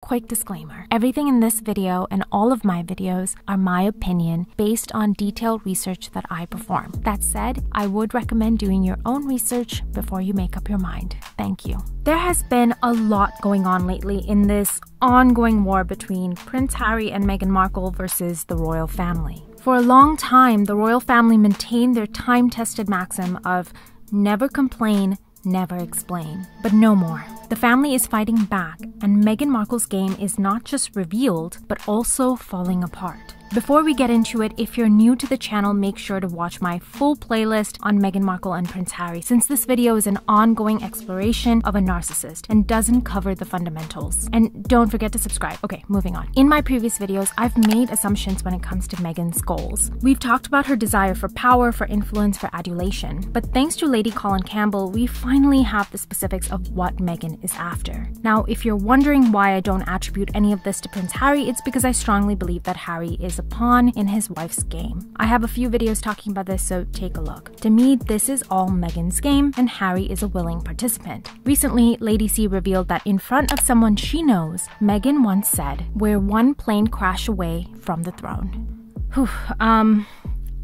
Quick disclaimer, everything in this video and all of my videos are my opinion based on detailed research that I perform. That said, I would recommend doing your own research before you make up your mind. Thank you. There has been a lot going on lately in this ongoing war between Prince Harry and Meghan Markle versus the royal family. For a long time, the royal family maintained their time-tested maxim of never complain, never explain. But no more. The family is fighting back, and Meghan Markle's game is not just revealed, but also falling apart. Before we get into it, if you're new to the channel, make sure to watch my full playlist on Meghan Markle and Prince Harry, since this video is an ongoing exploration of a narcissist and doesn't cover the fundamentals. And don't forget to subscribe. Okay, moving on. In my previous videos, I've made assumptions when it comes to Meghan's goals. We've talked about her desire for power, for influence, for adulation. But thanks to Lady Colin Campbell, we finally have the specifics of what Meghan is after. Now, if you're wondering why I don't attribute any of this to Prince Harry, it's because I strongly believe that Harry is a pawn in his wife's game. I have a few videos talking about this, so take a look. To me, this is all Meghan's game, and Harry is a willing participant. Recently, Lady C revealed that in front of someone she knows, Meghan once said, "We're one plane crash away from the throne."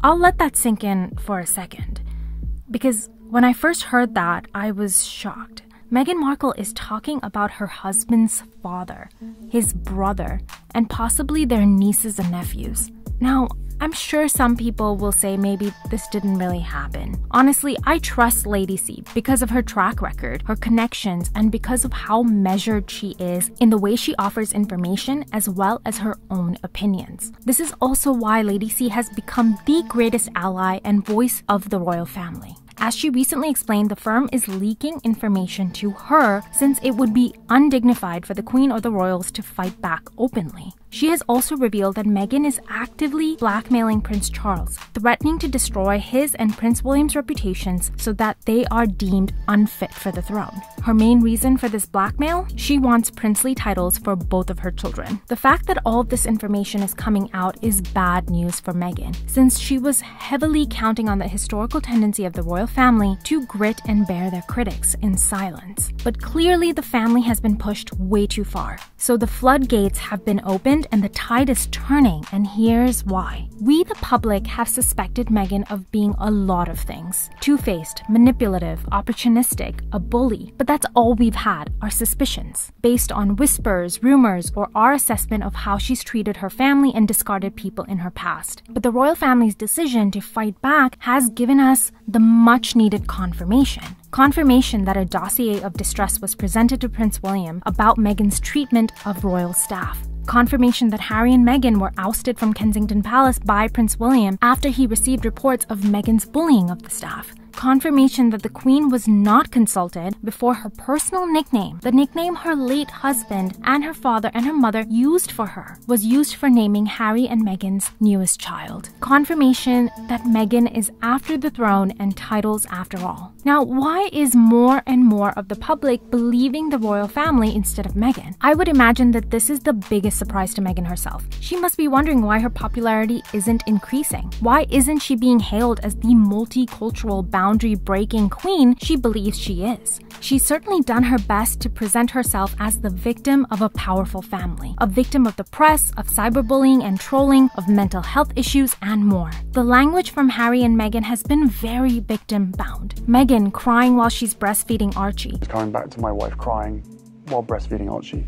I'll let that sink in for a second. Because when I first heard that, I was shocked. Meghan Markle is talking about her husband's father, his brother, and possibly their nieces and nephews. Now, I'm sure some people will say maybe this didn't really happen. Honestly, I trust Lady C because of her track record, her connections, and because of how measured she is in the way she offers information as well as her own opinions. This is also why Lady C has become the greatest ally and voice of the royal family. As she recently explained, the firm is leaking information to her since it would be undignified for the Queen or the royals to fight back openly. She has also revealed that Meghan is actively blackmailing Prince Charles, threatening to destroy his and Prince William's reputations so that they are deemed unfit for the throne. Her main reason for this blackmail? She wants princely titles for both of her children. The fact that all of this information is coming out is bad news for Meghan, since she was heavily counting on the historical tendency of the royal family to grit and bear their critics in silence. But clearly the family has been pushed way too far. So the floodgates have been opened and the tide is turning, and here's why. We, the public, have suspected Meghan of being a lot of things. Two-faced, manipulative, opportunistic, a bully. But that's all we've had, our suspicions, based on whispers, rumors, or our assessment of how she's treated her family and discarded people in her past. But the royal family's decision to fight back has given us the much-needed confirmation. Confirmation that a dossier of distress was presented to Prince William about Meghan's treatment of royal staff. Confirmation that Harry and Meghan were ousted from Kensington Palace by Prince William after he received reports of Meghan's bullying of the staff. Confirmation that the Queen was not consulted before her personal nickname, the nickname her late husband and her father and her mother used for her, was used for naming Harry and Meghan's newest child. Confirmation that Meghan is after the throne and titles after all. Now, why is more and more of the public believing the royal family instead of Meghan? I would imagine that this is the biggest surprise to Meghan herself. She must be wondering why her popularity isn't increasing. Why isn't she being hailed as the multicultural boundary-breaking queen she believes she is? She's certainly done her best to present herself as the victim of a powerful family, a victim of the press, of cyberbullying and trolling, of mental health issues, and more. The language from Harry and Meghan has been very victim-bound. Meghan crying while she's breastfeeding Archie. Coming back to my wife crying while breastfeeding Archie.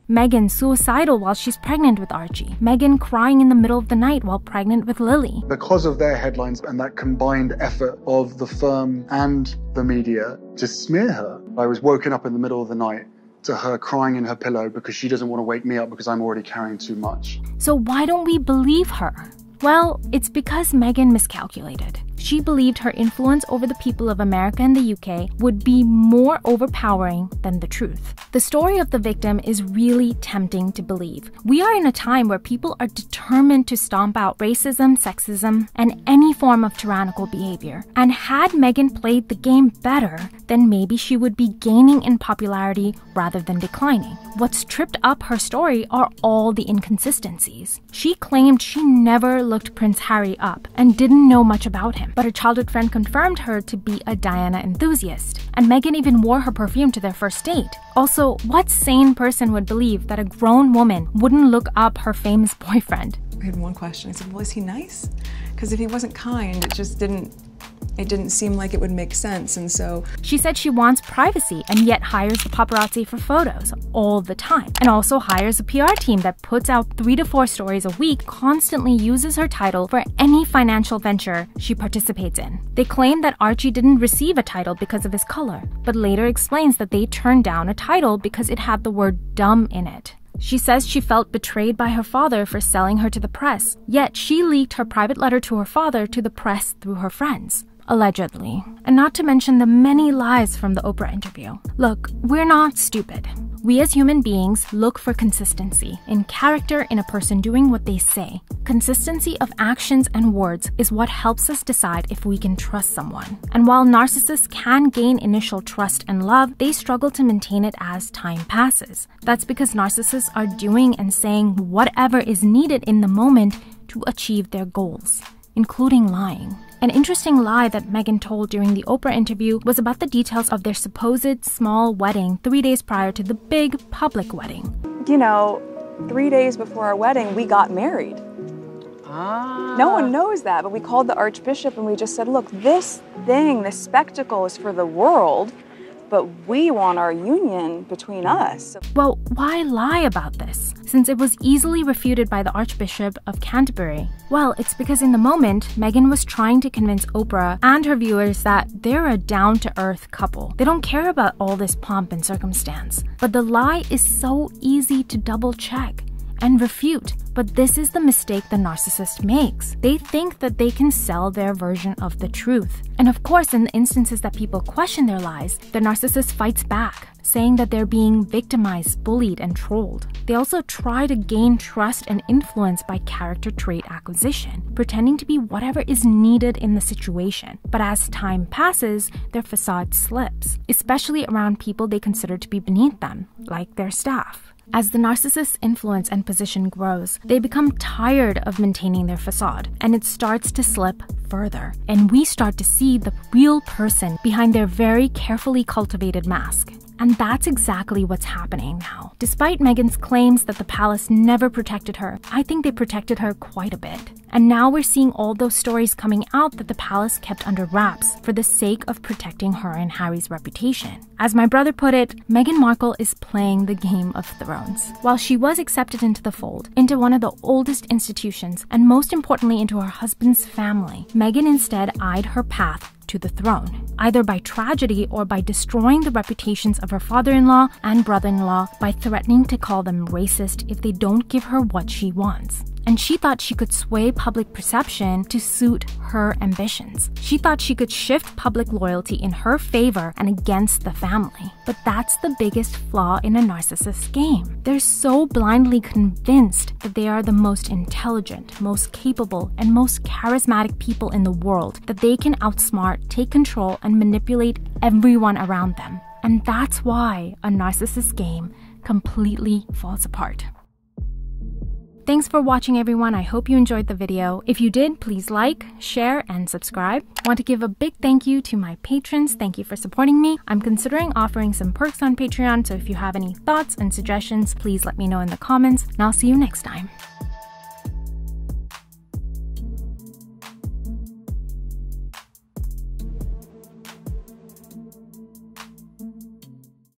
Meghan suicidal while she's pregnant with Archie. Meghan crying in the middle of the night while pregnant with Lily. Because of their headlines and that combined effort of the firm and the media to smear her, I was woken up in the middle of the night to her crying in her pillow because she doesn't want to wake me up because I'm already carrying too much. So why don't we believe her? Well, it's because Meghan miscalculated. She believed her influence over the people of America and the UK would be more overpowering than the truth. The story of the victim is really tempting to believe. We are in a time where people are determined to stomp out racism, sexism, and any form of tyrannical behavior. And had Meghan played the game better, then maybe she would be gaining in popularity rather than declining. What's tripped up her story are all the inconsistencies. She claimed she never looked Prince Harry up and didn't know much about him. them. But a childhood friend confirmed her to be a Diana enthusiast. And Meghan even wore her perfume to their first date. Also, what sane person would believe that a grown woman wouldn't look up her famous boyfriend? I had one question. I said, well, is he nice? Because if he wasn't kind, it didn't seem like it would make sense, and so... She said she wants privacy and yet hires the paparazzi for photos all the time, and also hires a PR team that puts out 3 to 4 stories a week, constantly uses her title for any financial venture she participates in. They claim that Archie didn't receive a title because of his color, but later explains that they turned down a title because it had the word dumb in it. She says she felt betrayed by her father for selling her to the press, yet she leaked her private letter to her father to the press through her friends. Allegedly. And not to mention the many lies from the Oprah interview. Look, we're not stupid. We as human beings look for consistency in character in a person doing what they say. Consistency of actions and words is what helps us decide if we can trust someone. And while narcissists can gain initial trust and love, they struggle to maintain it as time passes. That's because narcissists are doing and saying whatever is needed in the moment to achieve their goals, including lying. An interesting lie that Meghan told during the Oprah interview was about the details of their supposed small wedding 3 days prior to the big public wedding. You know, 3 days before our wedding, we got married. No one knows that, but we called the Archbishop and we just said, look, this spectacle is for the world, but we want our union between us. Well, why lie about this, since it was easily refuted by the Archbishop of Canterbury? Well, it's because in the moment, Meghan was trying to convince Oprah and her viewers that they're a down-to-earth couple. They don't care about all this pomp and circumstance. But the lie is so easy to double-check and refute. But this is the mistake the narcissist makes. They think that they can sell their version of the truth. And of course, in the instances that people question their lies, the narcissist fights back, saying that they're being victimized, bullied, and trolled. They also try to gain trust and influence by character trait acquisition, pretending to be whatever is needed in the situation. But as time passes, their facade slips, especially around people they consider to be beneath them, like their staff. As the narcissist's influence and position grows, they become tired of maintaining their facade, and it starts to slip further. And we start to see the real person behind their very carefully cultivated mask. And that's exactly what's happening now. Despite Meghan's claims that the palace never protected her, I think they protected her quite a bit. And now we're seeing all those stories coming out that the palace kept under wraps for the sake of protecting her and Harry's reputation. As my brother put it, Meghan Markle is playing the Game of Thrones. While she was accepted into the fold, into one of the oldest institutions, and most importantly into her husband's family, Meghan instead eyed her path to the throne, either by tragedy or by destroying the reputations of her father-in-law and brother-in-law by threatening to call them racist if they don't give her what she wants. And she thought she could sway public perception to suit her ambitions. She thought she could shift public loyalty in her favor and against the family. But that's the biggest flaw in a narcissist's game. They're so blindly convinced that they are the most intelligent, most capable, and most charismatic people in the world that they can outsmart, take control, and manipulate everyone around them. And that's why a narcissist's game completely falls apart. Thanks for watching, everyone. I hope you enjoyed the video. If you did, please like, share, and subscribe. I want to give a big thank you to my patrons. Thank you for supporting me. I'm considering offering some perks on Patreon, so if you have any thoughts and suggestions, please let me know in the comments, and I'll see you next time.